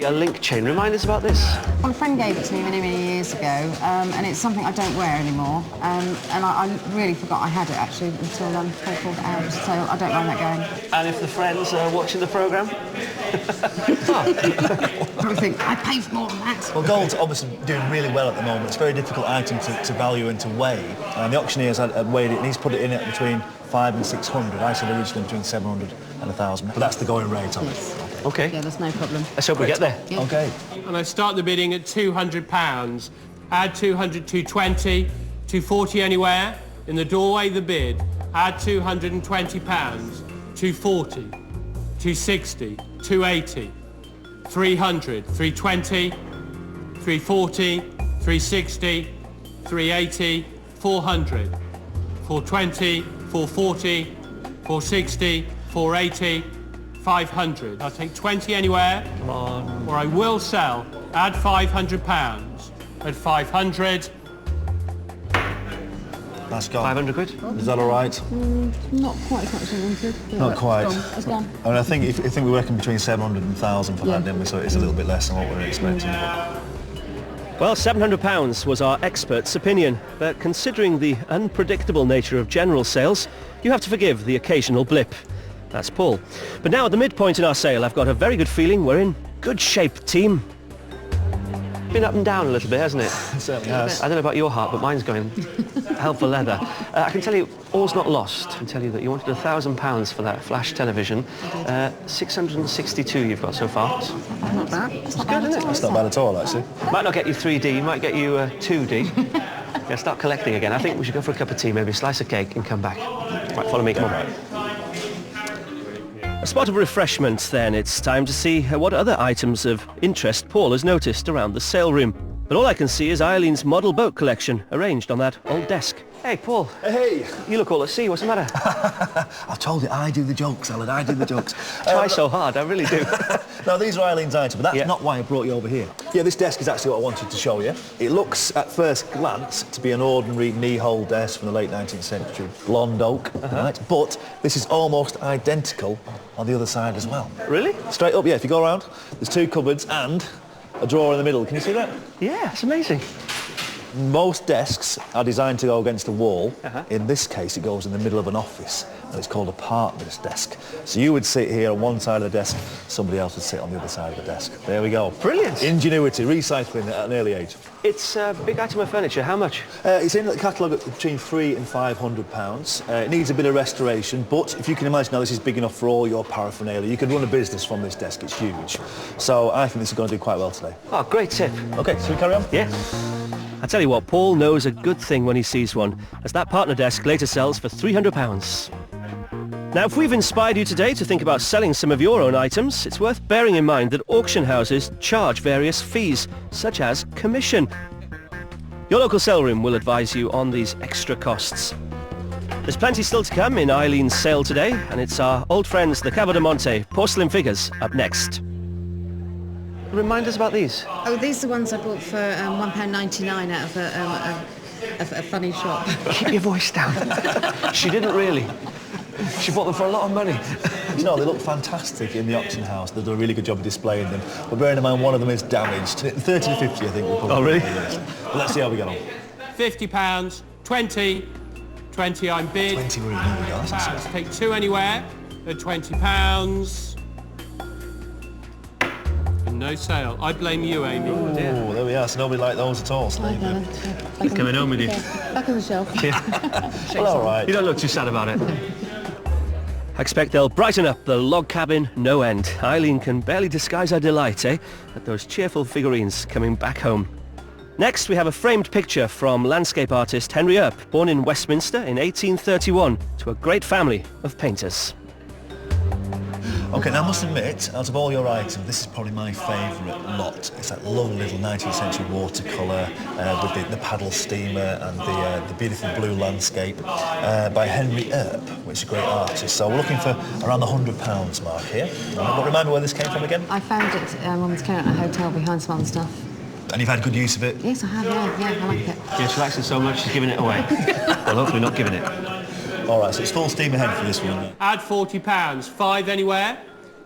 A link chain. Remind us about this. My friend gave it to me many, many years ago, and it's something I don't wear anymore. And I really forgot I had it, actually, until Paul pulled it out, so I don't mind that going. And if the friends are watching the programme? Probably think, I paid for more than that. Well, gold's obviously doing really well at the moment. It's a very difficult item to value and to weigh. And the auctioneers had weighed it, and he's put it in at between 500 and 600. I said originally between 700 and 1,000. But that's the going rate of it. OK. Yeah, that's no problem. Let's hope we get there. Yeah. OK. And I start the bidding at £200. Add 200, 220, 240 anywhere. In the doorway, the bid. Add £220. 240, 260, 280, 300, 320, 340, 360, 380, 400, 420, 440, 460, 480, 500. I'll take 20 anywhere, or I will sell. Add £500. At 500. That's gone. 500 quid? Is that all right? Not quite as much as I wanted. Not quite. It's gone. I mean, I think we reckon between 700 and 1,000 for that, didn't we? So it's a little bit less than what we were expecting. Well, £700 was our expert's opinion, but considering the unpredictable nature of general sales, you have to forgive the occasional blip. That's Paul. But now at the midpoint in our sale, I've got a very good feeling we're in good shape, team. Been up and down a little bit, hasn't it? It certainly has. I don't know about your heart, but mine's going hell for leather. I can tell you, all's not lost. I can tell you that you wanted £1,000 for that flash television. 662 you've got so far. Not bad. It's That's good, isn't it? That's not bad at all, actually. Might not get you 3D, might get you 2D. Yeah, start collecting again. I think we should go for a cup of tea, maybe a slice of cake and come back. Right, follow me, come on. A spot of refreshment then. It's time to see what other items of interest Paul has noticed around the sale room. But all I can see is Eileen's model boat collection arranged on that old desk. Hey, Paul. Hey! You look all at sea. What's the matter? I told you, I do the jokes, Alan, I do the jokes. Try so hard, I really do. No, these are Eileen's items, but that's Yeah. not why I brought you over here. Yeah, this desk is actually what I wanted to show you. It looks, at first glance, to be an ordinary knee-hole desk from the late 19th century, blonde oak, right? But this is almost identical on the other side as well. Really? Straight up, yeah, if you go around, there's two cupboards and a drawer in the middle. Can you see that? Yeah, it's amazing. Most desks are designed to go against a wall. In this case, it goes in the middle of an office, and it's called a partner's desk. So you would sit here on one side of the desk, somebody else would sit on the other side of the desk. There we go. Brilliant. Ingenuity, recycling at an early age. It's a big item of furniture. How much? It's in the catalogue at between £300 and £500. It needs a bit of restoration, but if you can imagine now, this is big enough for all your paraphernalia. You could run a business from this desk. It's huge. So I think this is going to do quite well today. Oh, great tip. OK, so we carry on? Yeah. I tell you what, Paul knows a good thing when he sees one, as that partner desk later sells for £300. Now, if we've inspired you today to think about selling some of your own items, it's worth bearing in mind that auction houses charge various fees, such as commission. Your local sale room will advise you on these extra costs. There's plenty still to come in Eileen's sale today, and it's our old friends, the Cabo de Monte porcelain figures, up next. Remind us about these. Oh, these are the ones I bought for £1.99 out of a funny shop. Keep your voice down. She didn't really. She bought them for a lot of money. You know, they look fantastic in the auction house. They do a really good job of displaying them. But bearing in mind, one of them is damaged. 30 to 50, I think. We'll probably really? But let's see how we get on. £50, 20, 20 I'm bid. 20 we're in, there we go. That's £20. Take two anywhere at £20. And no sale. I blame you, Amy. Oh, there we are. So nobody liked those at all. So there you go. He's coming home with you. Back on the shelf. Well, all right. You don't look too sad about it. I expect they'll brighten up the log cabin no end. Eileen can barely disguise her delight, at those cheerful figurines coming back home. Next, we have a framed picture from landscape artist Henry Earp, born in Westminster in 1831 to a great family of painters. OK, now I must admit, out of all your items, this is probably my favourite lot. It's that lovely little 19th century watercolour with the paddle steamer and the beautiful blue landscape by Henry Earp, which is a great artist. So we're looking for around the £100 mark here. But remind me where this came from again? I found it when we was carrying out a hotel behind some other stuff. And you've had good use of it? Yes, I have, yeah, I like it. Yeah, she likes it so much she's giving it away. Well, hopefully not giving it. All right, so it's full steam ahead for this one. Add £40. 5 anywhere.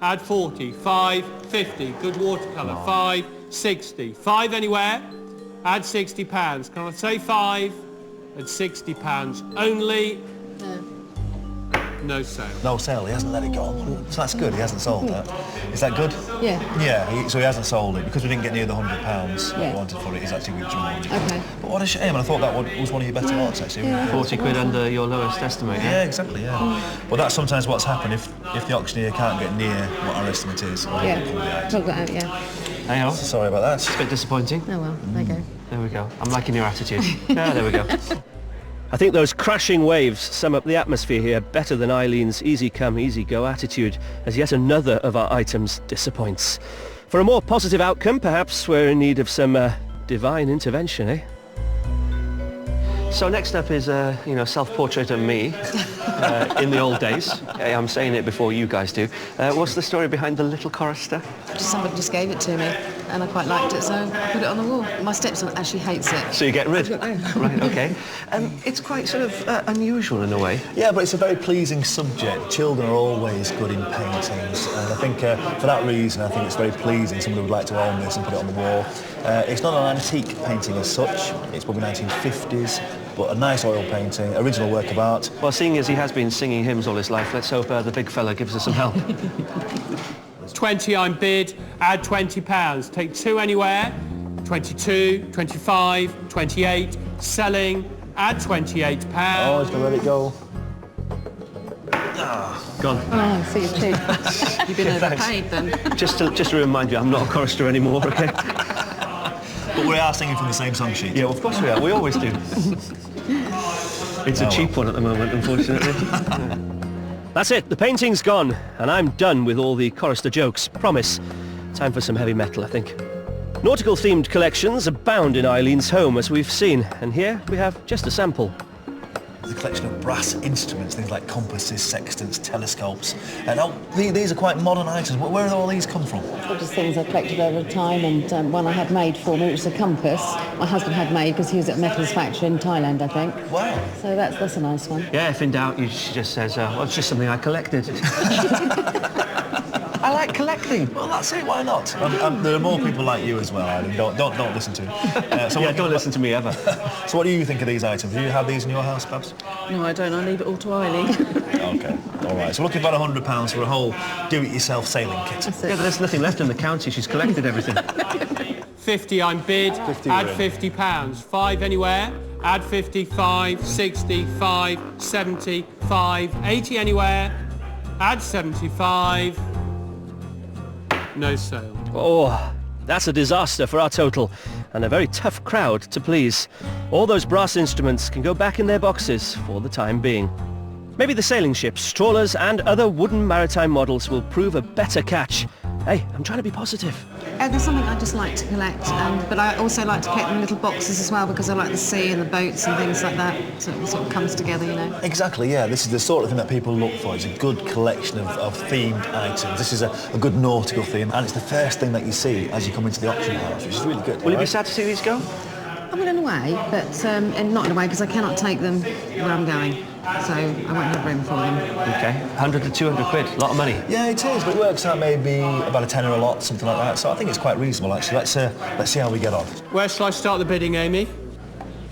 add 40, 5, 50, good watercolour, 5, 60, 5 anywhere, add £60. Can I say 5 at £60 only? No sale. No sale, he hasn't let it go. So that's good, he hasn't sold that. Is that good? Yeah. Yeah, so he hasn't sold it. Because we didn't get near the £100 Yeah. we wanted for it, he's actually withdrawn. Okay. But what a shame, and I thought that was one of your better lots, actually. Yeah. 40 quid under your lowest estimate, yeah? Yeah, exactly, yeah. But that's sometimes what's happened if the auctioneer can't get near what our estimate is. Yeah. Took that out, yeah. Hey-ho. Sorry about that. It's a bit disappointing. Oh well, there you go. There we go. I'm liking your attitude. Yeah, there we go. I think those crashing waves sum up the atmosphere here better than Eileen's easy come, easy go attitude, as yet another of our items disappoints. For a more positive outcome, perhaps we're in need of some divine intervention, eh? So next up is a self-portrait of me in the old days. I'm saying it before you guys do. What's the story behind the little chorister? Somebody just gave it to me, and I quite liked it, so I put it on the wall. My stepson actually hates it. So you get rid? I've got rid. Right, okay. It's quite sort of unusual in a way. Yeah, but it's a very pleasing subject. Children are always good in paintings, and I think for that reason, I think it's very pleasing. Somebody would like to own this and put it on the wall. It's not an antique painting as such. It's probably 1950s, but a nice oil painting, original work of art. Well, seeing as he has been singing hymns all his life, let's hope the big fella gives us some help. 20 I'm bid, add £20. Take 2 anywhere, 22, 25, 28, selling, add £28. Oh, he's going to let it go. Gone. Oh, so you're cheap. You've been overpaid then. Just to remind you, I'm not a chorister anymore, okay? But we are singing from the same song sheet. Yeah, well, of course we are. We always do. It's a cheap one at the moment, unfortunately. That's it. The painting's gone, and I'm done with all the chorister jokes. Promise. Time for some heavy metal, I think. Nautical-themed collections abound in Eileen's home, as we've seen, and here we have just a sample. There's a collection of brass instruments, things like compasses, sextants, telescopes. Now, these are quite modern items. Where do all these come from? They're just things I collected over time, and one I had made for me, which was a compass. My husband had made because he was at a metals factory in Thailand, I think. Wow. So that's a nice one. Yeah, if in doubt, she just says, well, it's just something I collected. I like collecting. Well, that's it. Why not? There are more people like you as well, Eileen. Don't listen to him. Yeah, don't listen to me ever. So what do you think of these items? Do you have these in your house, Babs? No, I don't. I leave it all to Eileen. Okay. All right. So looking for about £100 for a whole do-it-yourself sailing kit. Yeah, but there's nothing left in the county. She's collected everything. 50 I'm bid, 50 add we're in. £50. 5 anywhere, add 55, 65, 75, 80 anywhere, add 75. No sale. Oh, that's a disaster for our total, and a very tough crowd to please. All those brass instruments can go back in their boxes for the time being. Maybe the sailing ships, trawlers and other wooden maritime models will prove a better catch. Hey, I'm trying to be positive. There's something I just like to collect, but I also like to collect them in little boxes as well because I like the sea and the boats and things like that. So it sort of comes together, you know. Exactly, yeah. This is the sort of thing that people look for. It's a good collection of themed items. This is a good nautical theme, and it's the first thing that you see as you come into the auction house, which is really good. Will you be sad to see these go? I mean, in a way, but and not in a way because I cannot take them where I'm going. So I won't have room for them. Okay, 100 to 200 quid, a lot of money. Yeah, it is, but it works out maybe about a tenner a lot, something like that. So I think it's quite reasonable, actually. Let's see how we get on. Where shall I start the bidding, Amy?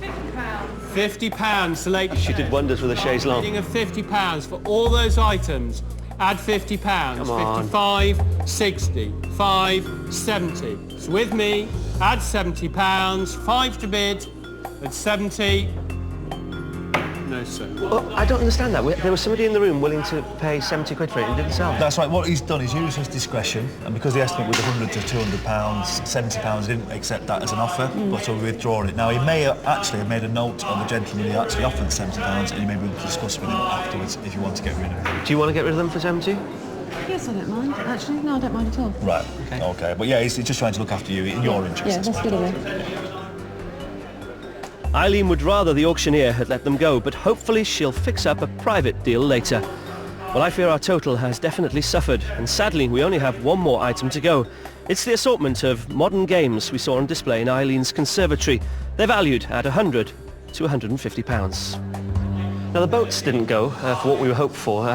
£50, the lady. She did wonders with a chaise longue. Bidding of £50 for all those items. Add £50. Come on. 55, 60, 5, 70. It's with me. Add £70. 5 to bid. At 70. No, sir. Oh, I don't understand that. There was somebody in the room willing to pay 70 quid for it and didn't sell. That's right. What he's done is used his discretion, and because the estimate was £100 to £200, £70, he didn't accept that as an offer, but he'll withdraw it. Now, he may actually have made a note on the gentleman who actually offered £70, and you may be able to discuss with him afterwards if you want to get rid of it. Do you want to get rid of them for 70? Yes, I don't mind. Actually, no, I don't mind at all. Right. Okay. But yeah, he's just trying to look after you in your interests. Yeah, that's good of him. Eileen would rather the auctioneer had let them go, but hopefully she'll fix up a private deal later. Well, I fear our total has definitely suffered, and sadly we only have one more item to go. It's the assortment of modern games we saw on display in Eileen's conservatory. They're valued at £100 to £150. Now the boats didn't go for what we were hoped for.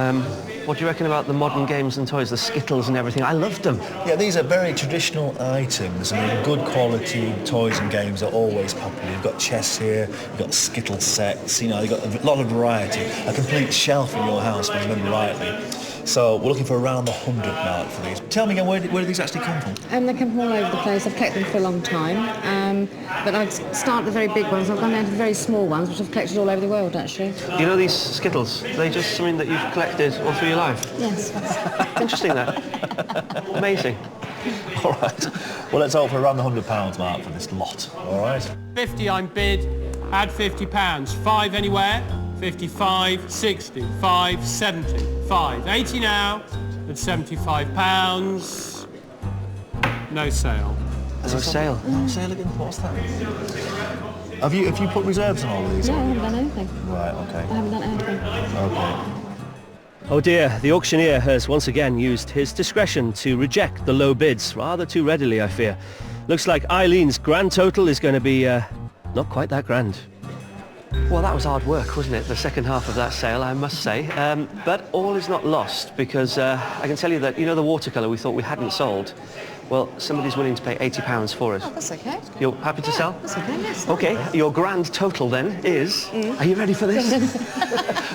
What do you reckon about the modern games and toys, the Skittles and everything? I loved them. Yeah, these are very traditional items. I mean, good quality toys and games are always popular. You've got chess here, you've got Skittle sets, you know, you've got a lot of variety. A complete shelf in your house, if I remember rightly. So we're looking for around the 100 mark for these. Tell me again, where do these actually come from? They come from all over the place. I've collected them for a long time. But I'd start the very big ones. I've gone down to the very small ones, which I've collected all over the world, actually. You know these Skittles? Are they just something that you've collected all through your life? Yes. Interesting, that. Amazing. All right. Well, let's hope for around the £100 mark for this lot. All right. 50 I'm bid, add £50. 5 anywhere, 55, 60, 5, 70, 5, 80 now, and £75. No sale. There's a sale. Sale again? What's that? Have you put reserves on all of these? No, I haven't done anything. Right, okay. I haven't done anything. Okay. Oh dear, the auctioneer has once again used his discretion to reject the low bids, rather too readily, I fear. Looks like Eileen's grand total is going to be not quite that grand. Well, that was hard work, wasn't it? The second half of that sale, I must say. But all is not lost, because I can tell you that, you know, the watercolour we thought we hadn't sold? Well, somebody's willing to pay £80 for it. Oh, that's okay. You're happy to sell? That's okay, yes. Okay, your grand total then is... Are you ready for this?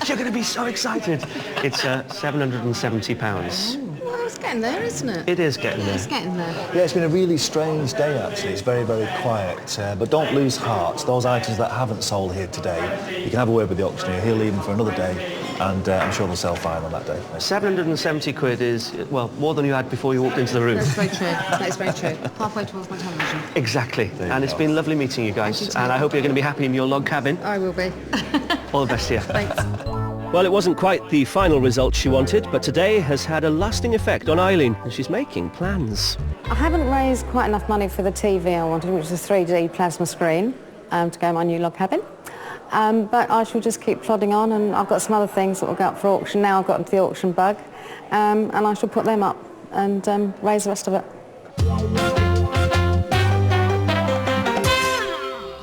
You're going to be so excited. It's £770. Well, it's getting there, isn't it? It is getting there. It's getting there. Yeah, it's been a really strange day, actually. It's very, very quiet. But don't lose heart. Those items that haven't sold here today, you can have a word with the auctioneer. He'll leave them for another day, and I'm sure they'll sell fine on that day. £770 is, well, more than you had before you walked into the room. That's very true. That's very true. Halfway towards my television. Exactly. And it's been lovely meeting you guys. Thank you, And I hope you're going to be happy in your log cabin. I will be. All the best to you. Thanks. Well, it wasn't quite the final result she wanted, but today has had a lasting effect on Eileen, and she's making plans. I haven't raised quite enough money for the TV I wanted, which is a 3D plasma screen, to go in my new log cabin. But I shall just keep plodding on, and I've got some other things that will go up for auction now. I've got the auction bug, and I shall put them up and raise the rest of it.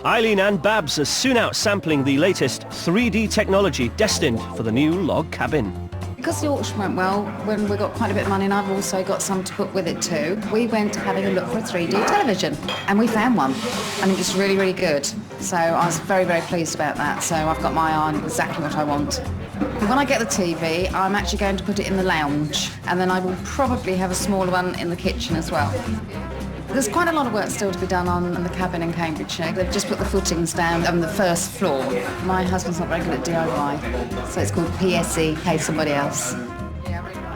Eileen and Babs are soon out sampling the latest 3D technology destined for the new log cabin. Because the auction went well, when we got quite a bit of money, and I've also got some to put with it too, we went having a look for a 3D television, and we found one, and it was really, really good. So I was very, very pleased about that. So I've got my eye on exactly what I want. When I get the TV, I'm actually going to put it in the lounge, and then I will probably have a smaller one in the kitchen as well. There's quite a lot of work still to be done on the cabin in Cambridgeshire. They've just put the footings down on the first floor. My husband's not very good at DIY, so it's called PSE, pay somebody else.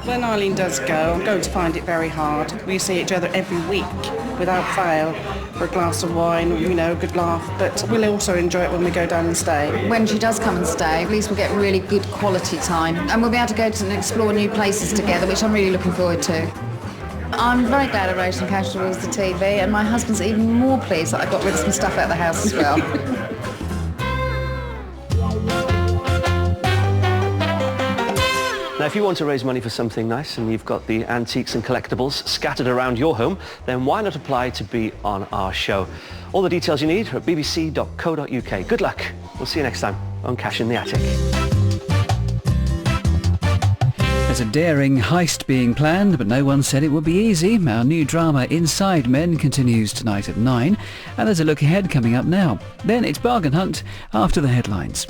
When Eileen does go, I'm going to find it very hard. We see each other every week, without fail, for a glass of wine, you know, a good laugh. But we'll also enjoy it when we go down and stay. When she does come and stay, at least we'll get really good quality time. And we'll be able to go to and explore new places together, which I'm really looking forward to. I'm very glad I raised some cash towards the TV, and my husband's even more pleased that I got rid of some stuff out of the house as well. Now, if you want to raise money for something nice and you've got the antiques and collectibles scattered around your home, then why not apply to be on our show? All the details you need are at bbc.co.uk. Good luck. We'll see you next time on Cash in the Attic. There's a daring heist being planned, but no one said it would be easy. Our new drama Inside Men continues tonight at 9, and there's a look ahead coming up now. Then it's Bargain Hunt after the headlines.